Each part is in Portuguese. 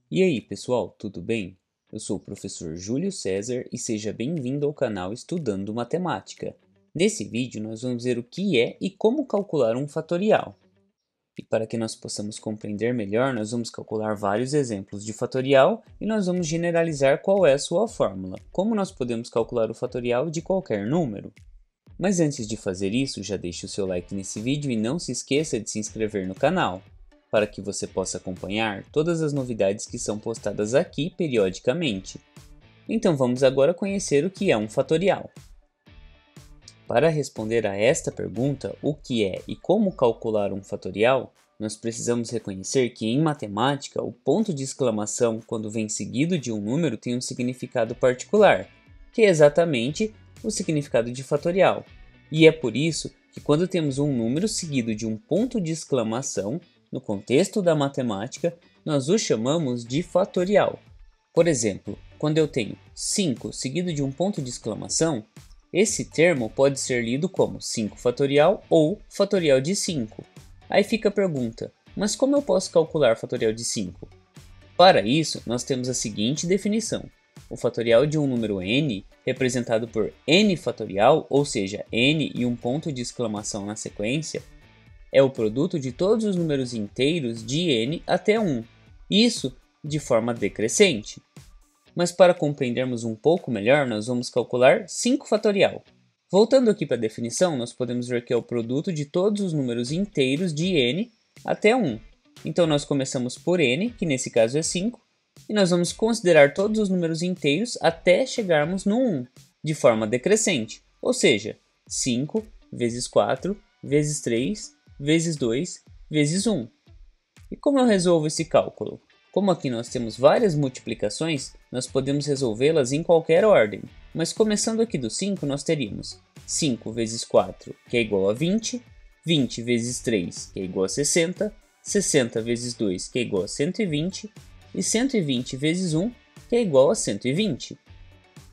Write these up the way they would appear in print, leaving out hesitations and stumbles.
E aí, pessoal, tudo bem? Eu sou o professor Júlio César e seja bem-vindo ao canal Estudando Matemática. Nesse vídeo, nós vamos ver o que é e como calcular um fatorial. E para que nós possamos compreender melhor, nós vamos calcular vários exemplos de fatorial e nós vamos generalizar qual é a sua fórmula, como nós podemos calcular o fatorial de qualquer número. Mas antes de fazer isso, já deixe o seu like nesse vídeo e não se esqueça de se inscrever no canal, para que você possa acompanhar todas as novidades que são postadas aqui periodicamente. Então vamos agora conhecer o que é um fatorial. Para responder a esta pergunta, o que é e como calcular um fatorial, nós precisamos reconhecer que em matemática o ponto de exclamação quando vem seguido de um número tem um significado particular, que é exatamente o significado de fatorial. E é por isso que quando temos um número seguido de um ponto de exclamação, no contexto da matemática, nós o chamamos de fatorial. Por exemplo, quando eu tenho 5 seguido de um ponto de exclamação, esse termo pode ser lido como 5 fatorial ou fatorial de 5. Aí fica a pergunta, mas como eu posso calcular fatorial de 5? Para isso, nós temos a seguinte definição. O fatorial de um número n, representado por n fatorial, ou seja, n e um ponto de exclamação na sequência, é o produto de todos os números inteiros de n até 1, isso de forma decrescente. Mas para compreendermos um pouco melhor, nós vamos calcular 5 fatorial. Voltando aqui para a definição, nós podemos ver que é o produto de todos os números inteiros de n até 1. Então nós começamos por n, que nesse caso é 5, e nós vamos considerar todos os números inteiros até chegarmos no 1, de forma decrescente, ou seja, 5 vezes 4 vezes 3 vezes 2 vezes 1. E como eu resolvo esse cálculo? Como aqui nós temos várias multiplicações, nós podemos resolvê-las em qualquer ordem. Mas começando aqui do 5, nós teríamos 5 vezes 4, que é igual a 20, 20 vezes 3, que é igual a 60, 60 vezes 2, que é igual a 120, e 120 vezes 1, que é igual a 120.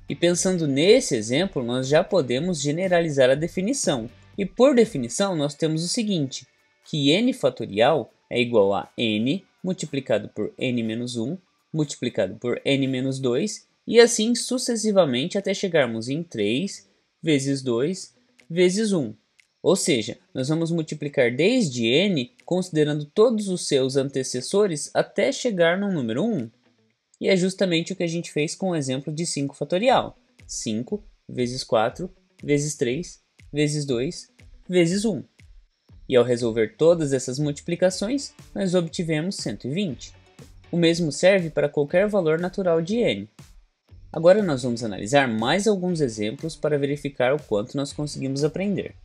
E pensando nesse exemplo, nós já podemos generalizar a definição. E por definição, nós temos o seguinte, que n fatorial é igual a n multiplicado por n menos 1, multiplicado por n menos 2, e assim sucessivamente até chegarmos em 3 vezes 2 vezes 1. Ou seja, nós vamos multiplicar desde n, considerando todos os seus antecessores, até chegar no número 1. E é justamente o que a gente fez com o exemplo de 5 fatorial. 5 vezes 4 vezes 3 vezes 2 vezes 1. E ao resolver todas essas multiplicações, nós obtivemos 120. O mesmo serve para qualquer valor natural de n. Agora nós vamos analisar mais alguns exemplos para verificar o quanto nós conseguimos aprender.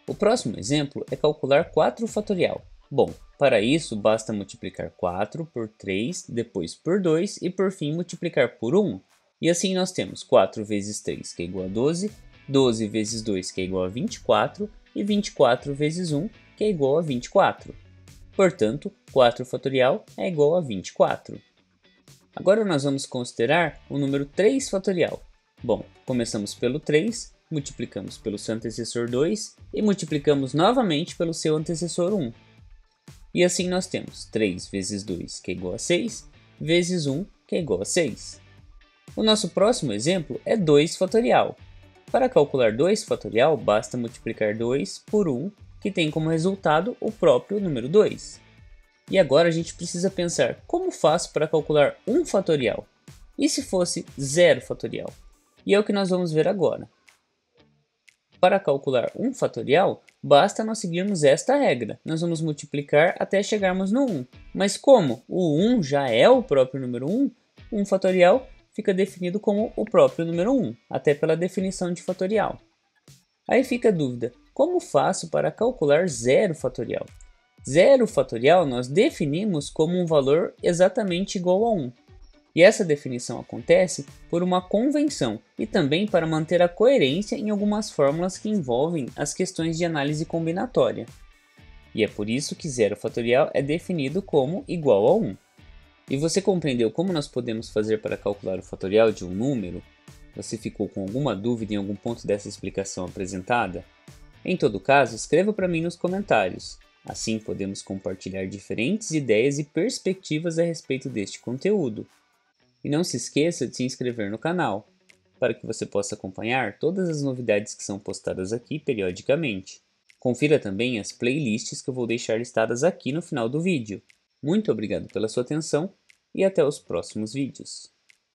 O próximo exemplo é calcular 4 fatorial. Bom, para isso basta multiplicar 4 por 3, depois por 2 e por fim multiplicar por 1. E assim nós temos 4 vezes 3, que é igual a 12, 12 vezes 2, que é igual a 24, e 24 vezes 1, que é igual a 24. Portanto, 4 fatorial é igual a 24. Agora nós vamos considerar o número 3 fatorial. Bom, começamos pelo 3, multiplicamos pelo seu antecessor 2 e multiplicamos novamente pelo seu antecessor 1. E assim nós temos 3 vezes 2, que é igual a 6, vezes 1, que é igual a 6. O nosso próximo exemplo é 2 fatorial. Para calcular 2 fatorial, basta multiplicar 2 por 1, que tem como resultado o próprio número 2. E agora a gente precisa pensar, como faço para calcular 1 fatorial? E se fosse 0 fatorial? E é o que nós vamos ver agora. Para calcular 1 fatorial, basta nós seguirmos esta regra. Nós vamos multiplicar até chegarmos no 1. Mas como o 1 já é o próprio número 1, 1 fatorial fica definido como o próprio número 1, até pela definição de fatorial. Aí fica a dúvida, como faço para calcular 0 fatorial? 0 fatorial nós definimos como um valor exatamente igual a 1. E essa definição acontece por uma convenção e também para manter a coerência em algumas fórmulas que envolvem as questões de análise combinatória. E é por isso que 0 fatorial é definido como igual a 1. E você compreendeu como nós podemos fazer para calcular o fatorial de um número? Você ficou com alguma dúvida em algum ponto dessa explicação apresentada? Em todo caso, escreva para mim nos comentários. Assim podemos compartilhar diferentes ideias e perspectivas a respeito deste conteúdo. E não se esqueça de se inscrever no canal, para que você possa acompanhar todas as novidades que são postadas aqui periodicamente. Confira também as playlists que eu vou deixar listadas aqui no final do vídeo. Muito obrigado pela sua atenção e até os próximos vídeos.